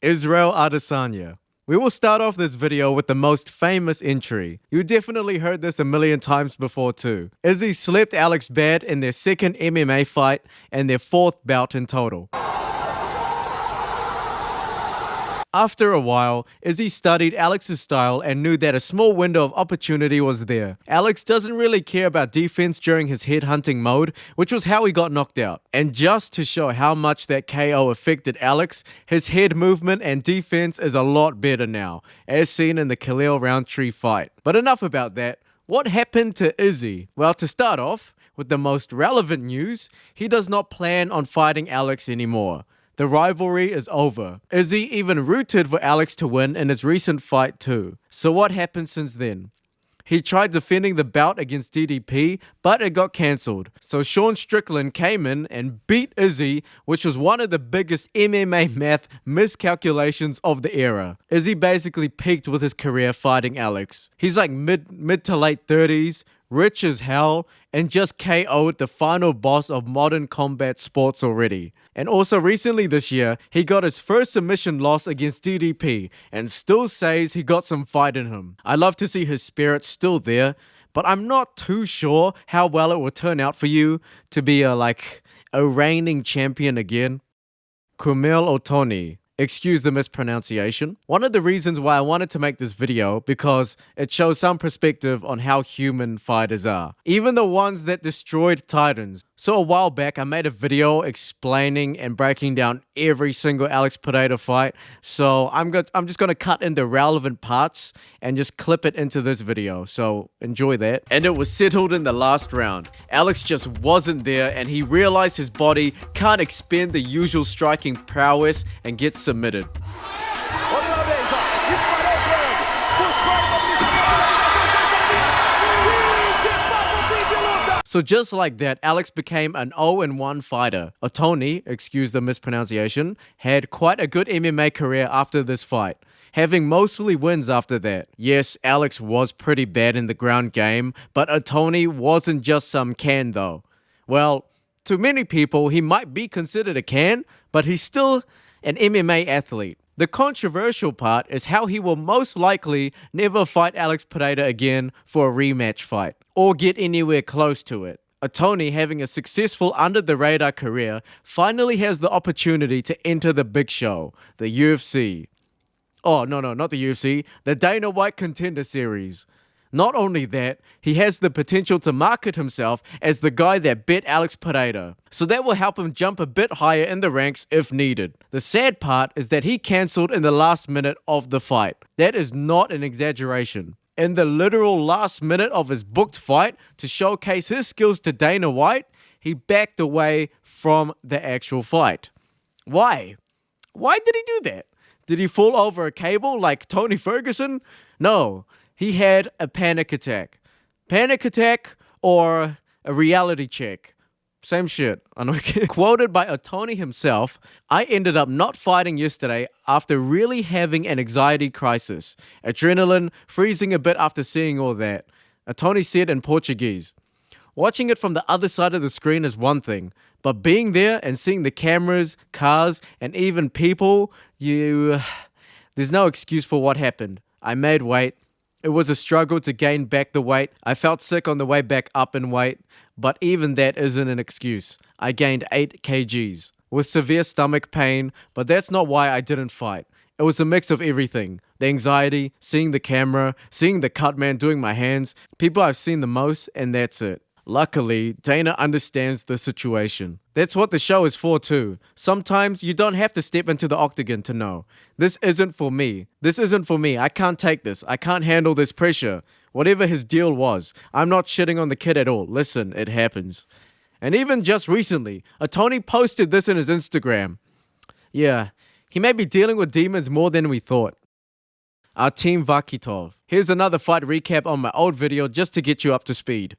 Israel Adesanya. We will start off this video with the most famous entry. You definitely heard this a million times before too. Izzy slept Alex bad in their second MMA fight and their fourth bout in total. After a while, Izzy studied Alex's style and knew that a small window of opportunity was there. Alex doesn't really care about defense during his headhunting mode, which was how he got knocked out. And just to show how much that KO affected Alex, his head movement and defense is a lot better now, as seen in the Khalil Roundtree fight. But enough about that. What happened to Izzy? Well, to start off, with the most relevant news, he does not plan on fighting Alex anymore. The rivalry is over. Izzy even rooted for Alex to win in his recent fight too. So what happened since then? He tried defending the bout against DDP, but it got cancelled. So Sean Strickland came in and beat Izzy, which was one of the biggest MMA math miscalculations of the era. Izzy basically peaked with his career fighting Alex. He's like mid to late 30s, rich as hell, and just KO'd the final boss of modern combat sports already. And also recently this year, he got his first submission loss against DDP and still says he got some fight in him. I love to see his spirit still there, but I'm not too sure how well it will turn out for you to be a reigning champion again. Kumil Otoni. Excuse the mispronunciation. One of the reasons why I wanted to make this video because it shows some perspective on how human fighters are. Even the ones that destroyed Titans. So a while back I made a video explaining and breaking down every single Alex Pereira fight. So I'm just gonna cut in the relevant parts and just clip it into this video. So enjoy that. And it was settled in the last round. Alex just wasn't there and he realized his body can't expend the usual striking prowess and gets submitted. So just like that, Alex became an 0-1 fighter. Otoni, excuse the mispronunciation, had quite a good MMA career after this fight, having mostly wins after that. Yes, Alex was pretty bad in the ground game, but Otoni wasn't just some can though. Well, to many people, he might be considered a can, but he's still an MMA athlete. The controversial part is how he will most likely never fight Alex Pereira again for a rematch fight, or get anywhere close to it. Otoni, having a successful under-the-radar career, finally has the opportunity to enter the big show, the UFC. Oh, no, not the UFC, the Dana White Contender Series. Not only that, he has the potential to market himself as the guy that beat Alex Pereira, so that will help him jump a bit higher in the ranks if needed. The sad part is that he cancelled in the last minute of the fight. That is not an exaggeration. In the literal last minute of his booked fight to showcase his skills to Dana White, he backed away from the actual fight. Why? Why did he do that? Did he fall over a cable like Tony Ferguson? No. He had a panic attack. Panic attack or a reality check. Same shit. I know. Quoted by Otoni himself, I ended up not fighting yesterday after really having an anxiety crisis. Adrenaline, freezing a bit after seeing all that. Otoni said in Portuguese. Watching it from the other side of the screen is one thing, but being there and seeing the cameras, cars, and even people, there's no excuse for what happened. I made weight. It was a struggle to gain back the weight. I felt sick on the way back up in weight, but even that isn't an excuse. I gained 8 kgs with severe stomach pain, but that's not why I didn't fight. It was a mix of everything. The anxiety, seeing the camera, seeing the cut man doing my hands, people I've seen the most, and that's it. Luckily, Dana understands the situation. That's what the show is for too. Sometimes you don't have to step into the octagon to know. This isn't for me. This isn't for me. I can't take this. I can't handle this pressure. Whatever his deal was. I'm not shitting on the kid at all. Listen, it happens. And even just recently, Otoni posted this in his Instagram. Yeah, he may be dealing with demons more than we thought. Our team Vakitov. Here's another fight recap on my old video just to get you up to speed.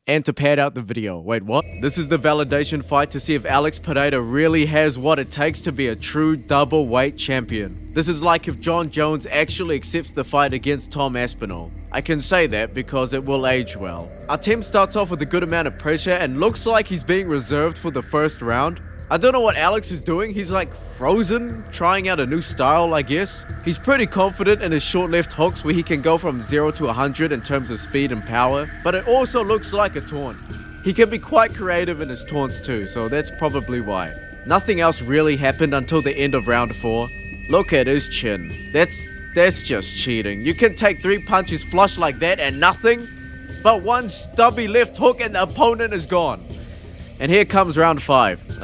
And to pad out the video. Wait, what? This is the validation fight to see if Alex Pereira really has what it takes to be a true double weight champion. This is like if John Jones actually accepts the fight against Tom Aspinall. I can say that because it will age well. Our team starts off with a good amount of pressure and looks like he's being reserved for the first round. I don't know what Alex is doing. He's like frozen, trying out a new style, I guess. He's pretty confident in his short left hooks where he can go from 0 to 100 in terms of speed and power, but it also looks like a taunt. He can be quite creative in his taunts too, so that's probably why. Nothing else really happened until the end of round 4. Look at his chin. That's just cheating. You can take 3 punches flush like that and nothing, but one stubby left hook and the opponent is gone. And here comes round 5.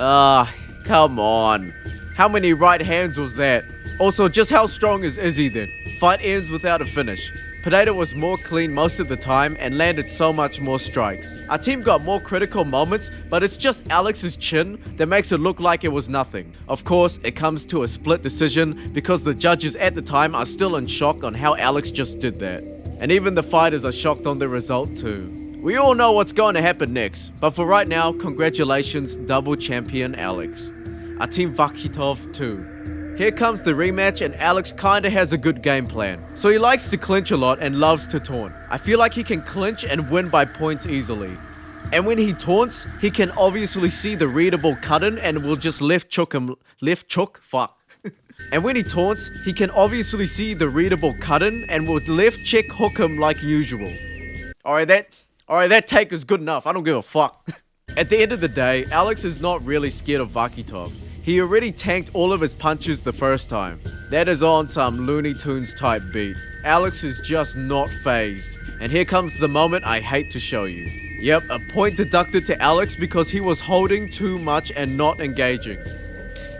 Come on. How many right hands was that? Also, just how strong is Izzy then? Fight ends without a finish. Pereira was more clean most of the time and landed so much more strikes. Our team got more critical moments, but it's just Alex's chin that makes it look like it was nothing. Of course, it comes to a split decision because the judges at the time are still in shock on how Alex just did that. And even the fighters are shocked on the result too. We all know what's going to happen next, but for right now, congratulations, double champion Alex. Our team Vakitov too. Here comes the rematch and Alex kinda has a good game plan. So he likes to clinch a lot and loves to taunt. I feel like he can clinch and win by points easily. And when he taunts, he can obviously see the readable cut-in and will just left choke him. And when he taunts, he can obviously see the readable cut-in and will left check hook him like usual. Alright, that take is good enough. I don't give a fuck. At the end of the day, Alex is not really scared of Vakitov. He already tanked all of his punches the first time. That is on some Looney Tunes type beat. Alex is just not phased. And here comes the moment I hate to show you. Yep, a point deducted to Alex because he was holding too much and not engaging.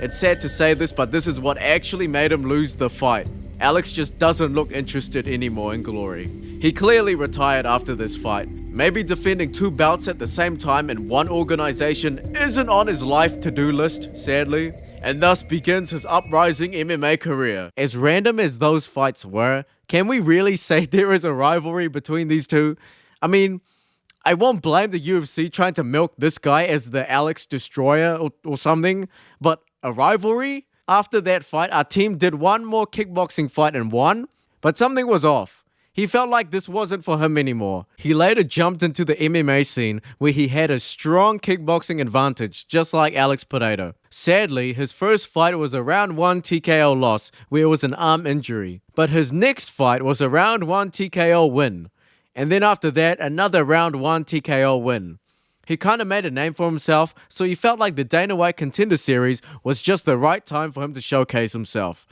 It's sad to say this, but this is what actually made him lose the fight. Alex just doesn't look interested anymore in glory. He clearly retired after this fight. Maybe defending 2 bouts at the same time in one organization isn't on his life to-do list, sadly. And thus begins his uprising MMA career. As random as those fights were, can we really say there is a rivalry between these two? I mean, I won't blame the UFC trying to milk this guy as the Alex Destroyer or something, but a rivalry? After that fight, our team did one more kickboxing fight and won, but something was off. He felt like this wasn't for him anymore. He later jumped into the MMA scene where he had a strong kickboxing advantage, just like Alex Pereira. Sadly, his first fight was a round 1 TKO loss where it was an arm injury. But his next fight was a round 1 TKO win. And then after that, another round 1 TKO win. He kind of made a name for himself, so he felt like the Dana White Contender Series was just the right time for him to showcase himself.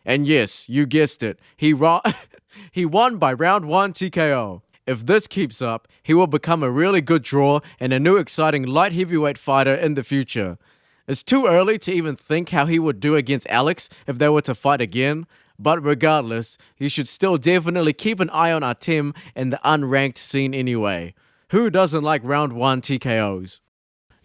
And yes, you guessed it, he won by round 1 TKO. If this keeps up, he will become a really good draw and a new exciting light heavyweight fighter in the future. It's too early to even think how he would do against Alex if they were to fight again, but regardless, he should still definitely keep an eye on our team in the unranked scene anyway. Who doesn't like round 1 TKOs?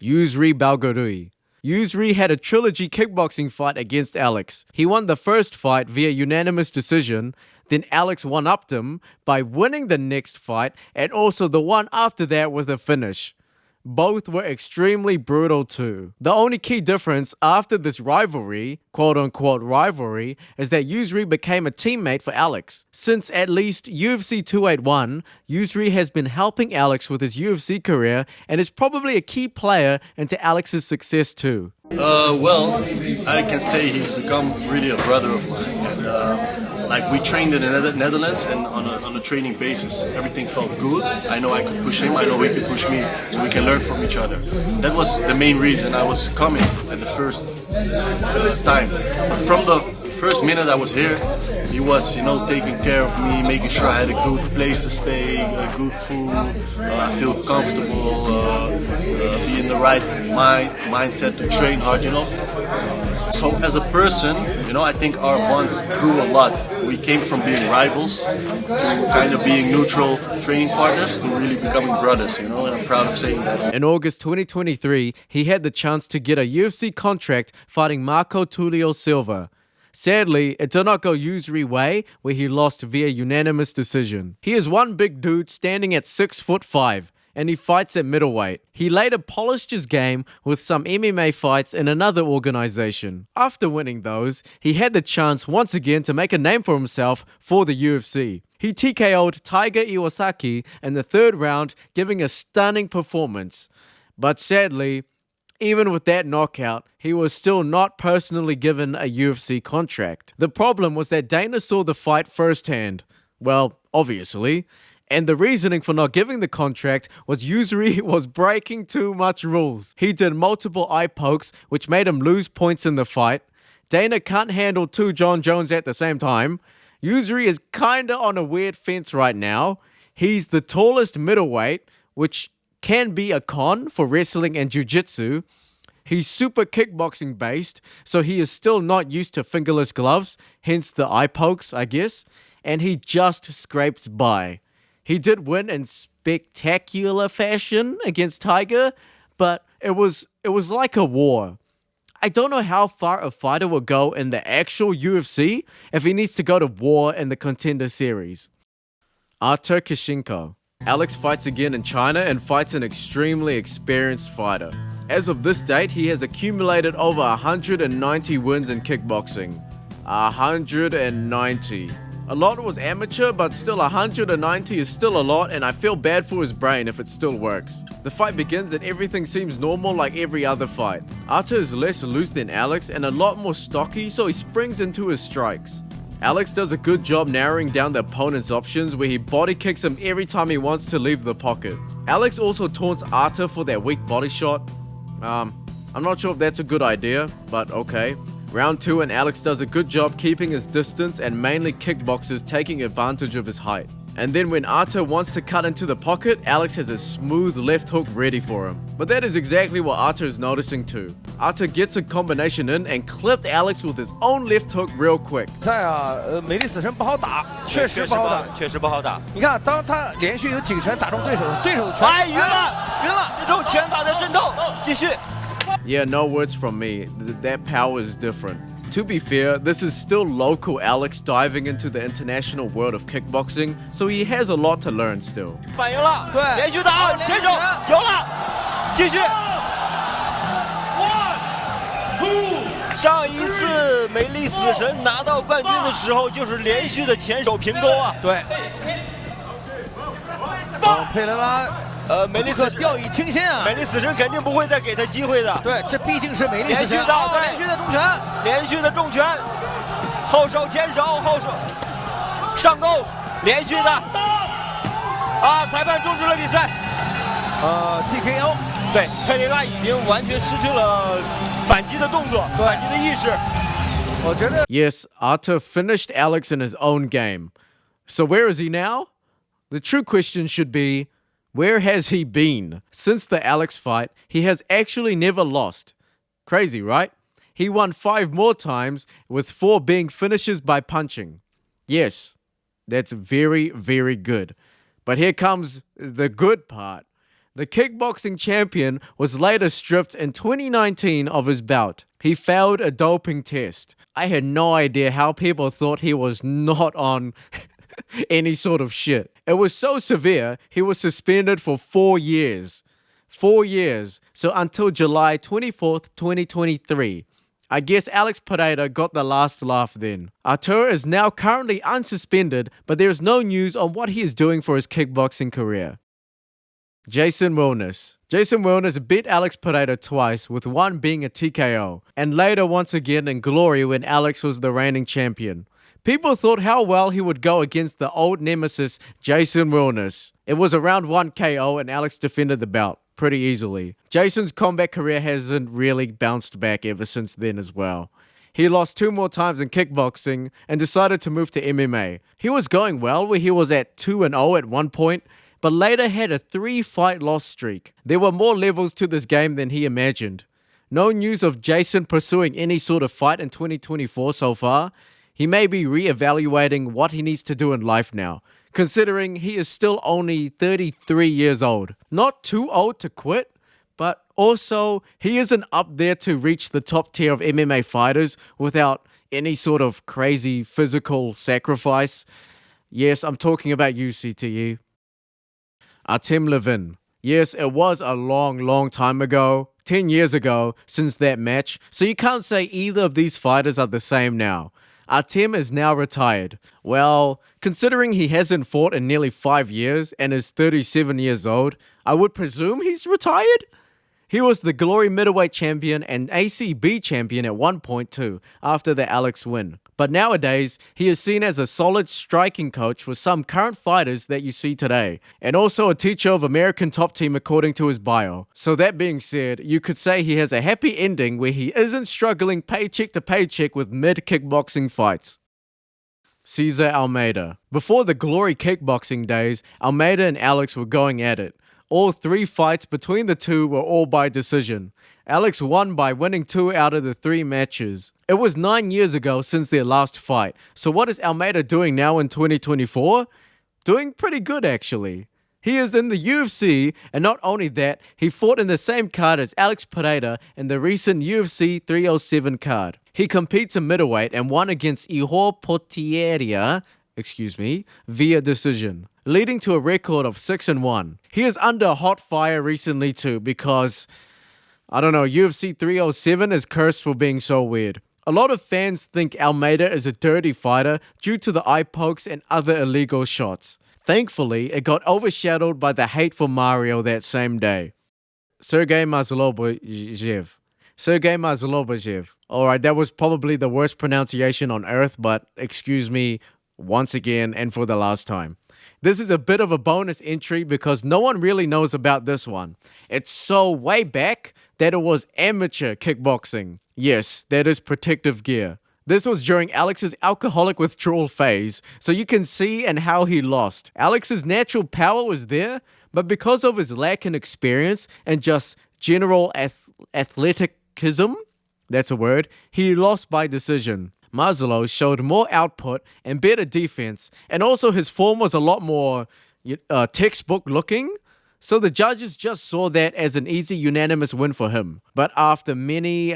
Yusri Balgarui. Yusri had a trilogy kickboxing fight against Alex. He won the first fight via unanimous decision, then Alex one-upped him by winning the next fight and also the one after that with a finish. Both were extremely brutal too. The only key difference after this rivalry, quote-unquote rivalry, is that Yusri became a teammate for Alex. Since at least UFC 281, Yusri has been helping Alex with his UFC career and is probably a key player into Alex's success too. Well, I can say he's become really a brother of mine. And we trained in the Netherlands, and on a training basis, everything felt good. I know I could push him, I know he could push me, so we can learn from each other. That was the main reason I was coming at the first time. But from the first minute I was here, he was, taking care of me, making sure I had a good place to stay, good food, I feel comfortable, be in the right mindset to train hard, So as a person, I think our bonds grew a lot. We came from being rivals to kind of being neutral training partners to really becoming brothers, and I'm proud of saying that. In August 2023, he had the chance to get a UFC contract fighting Marco Tulio Silva. Sadly, it did not go Yusri's way, where he lost via unanimous decision. He is one big dude standing at 6'5", and he fights at middleweight. He later polished his game with some MMA fights in another organization. After winning those, he had the chance once again to make a name for himself for the UFC. He TKO'd Tiger Iwasaki in the 3rd round, giving a stunning performance. But sadly, even with that knockout, he was still not personally given a UFC contract. The problem was that Dana saw the fight firsthand. Well, obviously. And the reasoning for not giving the contract was Uzuri was breaking too much rules. He did multiple eye pokes, which made him lose points in the fight. Dana can't handle two John Jones at the same time. Uzuri is kinda on a weird fence right now. He's the tallest middleweight, which can be a con for wrestling and jiu-jitsu. He's super kickboxing based, so he is still not used to fingerless gloves, hence the eye pokes, I guess. And he just scrapes by. He did win in spectacular fashion against Tiger, but it was like a war. I don't know how far a fighter will go in the actual UFC if he needs to go to war in the Contender Series. Artur Kishenko. Alex fights again in China and fights an extremely experienced fighter. As of this date, he has accumulated over 190 wins in kickboxing. 190. A lot was amateur, but still 190 is still a lot, and I feel bad for his brain if it still works. The fight begins and everything seems normal like every other fight. Artur is less loose than Alex and a lot more stocky, so he springs into his strikes. Alex does a good job narrowing down the opponent's options where he body kicks him every time he wants to leave the pocket. Alex also taunts Artur for that weak body shot. I'm not sure if that's a good idea, but okay. Round 2 and Alex does a good job keeping his distance and mainly kickboxers taking advantage of his height. And then when Artur wants to cut into the pocket, Alex has a smooth left hook ready for him. But that is exactly what Artur is noticing too. Artur gets a combination in and clipped Alex with his own left hook real quick. 赛啊，美丽死神不好打，确实不好打，确实不好打。你看，当他连续有几个拳打中对手的拳，哎，晕了，晕了，这种拳法的渗透，继续。 Yeah, no words from me. That power is different. To be fair, this is still local Alex diving into the international world of kickboxing, so he has a lot to learn still. 反应了，对，连续打，前手有了，继续。上一次美丽死神拿到冠军的时候，就是连续的前手平勾啊。对。佩雷拉。 美丽死神掉以轻心啊！美丽死神肯定不会再给他机会的。对，这毕竟是美丽死神。连续的，连续的重拳，连续的重拳，后手前手后手上勾，连续的。啊！裁判终止了比赛。TKO。对，佩雷拉已经完全失去了反击的动作，反击的意识。我觉得。Yes, Artur finished Alex in his own game. So where is he now? The true question should be, where has he been? Since the Alex fight, he has actually never lost. Crazy, right? He won 5 more times, with 4 being finishes by punching. Yes, that's very, very good. But here comes the good part. The kickboxing champion was later stripped in 2019 of his bout. He failed a doping test. I had no idea how people thought he was not on any sort of shit. It was so severe, he was suspended for 4 years. 4 years. So until July 24th, 2023. I guess Alex Pereira got the last laugh then. Artur is now currently unsuspended, but there is no news on what he is doing for his kickboxing career. Jason Winess. Jason Winess beat Alex Pereira twice, with one being a TKO, and later once again in glory when Alex was the reigning champion. People thought how well he would go against the old nemesis, Jason Winess. It was around 1 KO and Alex defended the belt pretty easily. Jason's combat career hasn't really bounced back ever since then as well. He lost 2 more times in kickboxing and decided to move to MMA. He was going well where he was at 2-0 at one point, but later had a 3-fight loss streak. There were more levels to this game than he imagined. No news of Jason pursuing any sort of fight in 2024 so far. He may be re-evaluating what he needs to do in life now, considering he is still only 33 years old. Not too old to quit, but also he isn't up there to reach the top tier of MMA fighters without any sort of crazy physical sacrifice. Yes, I'm talking about you, CTE. Artem Levin. Yes, it was a long time ago, 10 years ago, since that match, so you can't say either of these fighters are the same now. Artem is now retired. Well, considering he hasn't fought in nearly 5 years and is 37 years old, I would presume he's retired? He was the Glory Middleweight Champion and ACB Champion at one point too, after the Alex win. But nowadays, he is seen as a solid striking coach for some current fighters that you see today, and also a teacher of American Top Team according to his bio. So that being said, you could say he has a happy ending where he isn't struggling paycheck to paycheck with mid-kickboxing fights. Cesar Almeida. Before the Glory kickboxing days, Almeida and Alex were going at it. All 3 fights between the two were all by decision. Alex won by winning 2 out of the 3 matches. It was 9 years ago since their last fight. So what is Almeida doing now in 2024? Doing pretty good actually. He is in the UFC, and not only that, he fought in the same card as Alex Pereira in the recent UFC 307 card. He competes in middleweight and won against Ihor Potieria, via decision, leading to a record of 6-1. He is under hot fire recently too because, I don't know, UFC 307 is cursed for being so weird. A lot of fans think Almeida is a dirty fighter due to the eye pokes and other illegal shots. Thankfully, it got overshadowed by the hate for Mario that same day. Sergey Mazlobajev. Alright, that was probably the worst pronunciation on earth, but excuse me once again and for the last time. This is a bit of a bonus entry because no one really knows about this one. It's so way back that it was amateur kickboxing. Yes, that is protective gear. This was during Alex's alcoholic withdrawal phase, so you can see and how he lost. Alex's natural power was there, but because of his lack in experience and just general athleticism, that's a word, he lost by decision. Maslow showed more output and better defense, and also his form was a lot more textbook looking, so the judges just saw that as an easy unanimous win for him. But after many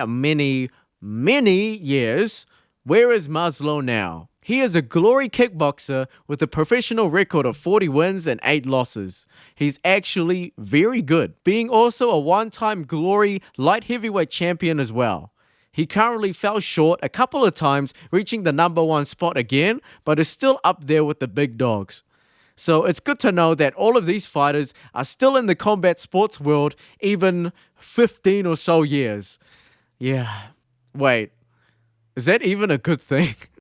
years, where is Maslow now? He is a Glory kickboxer with a professional record of 40 wins and 8 losses. He's actually very good, being also a one-time Glory light heavyweight champion as well. He currently fell short a couple of times, reaching the #1 spot again, but is still up there with the big dogs. So it's good to know that all of these fighters are still in the combat sports world even 15 or so years. Yeah. Wait. Is that even a good thing?